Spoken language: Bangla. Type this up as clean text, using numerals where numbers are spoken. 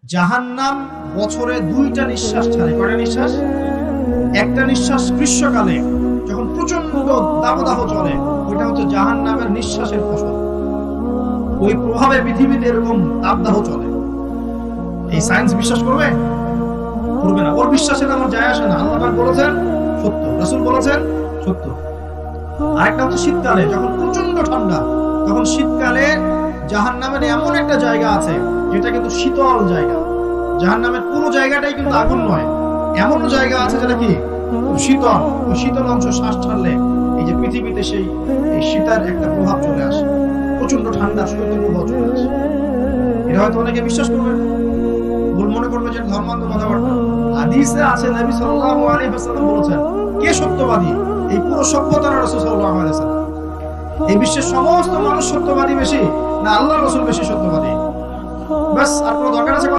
জাহান্নাম বছরে 2টা নিঃশ্বাস ছাড়ে। কয়টা নিঃশ্বাস? একটা নিঃশ্বাস গ্রীষ্মকালে যখন প্রচন্ড দাবদাহ চলে, ওইটা হচ্ছে জাহান্নামের নিঃশ্বাসের ফসল। ওই প্রভাবে পৃথিবীতে এরকম দাবদাহ চলে। এই সায়েন্স বিশ্বাস করবে? করবে না। ওর বিশ্বাসের আমার যায় আসে না। আল্লাহ পাক বলেছেন সত্য, রাসূল বলেছেন সত্য। আরেকটা হচ্ছে শীতকালে যখন প্রচন্ড ঠান্ডা, তখন শীতকালে জাহান্নামের এমন একটা জায়গা আছে যেটা কিন্তু শীতল জায়গা। জাহান্নামের পুরো জায়গাটাই কিন্তু আগুন নয়, এমন জায়গা আছে যেটা কি খুব শীতল। ওই শীতল অংশ শ্বাস ছাড়লে এই যে পৃথিবীতে সেই এই শীতের একটা প্রভাব চলে আসে, প্রচন্ড ঠান্ডা শীতের প্রভাব চলে আসে। এটা হয়তো অনেকে বিশ্বাস করবে, ভুল মনে করবে যে ধর্মান্ধ কথাবার্তা। হাদিসে আছে নবী সাল্লাল্লাহু আলাইহি ওয়াসাল্লাম বলেছেন, কে সত্যবাদী? এই পুরো সভ্যতার রাসূল সাল্লাল্লাহু আলাইহি ওয়াসাল্লাম। এই বিশ্বের সমস্ত মানুষ সত্যবাদী বেশি না আল্লাহর রাসূল বেশি সত্যবাদী? বাস আর কোনো দরকার আছে?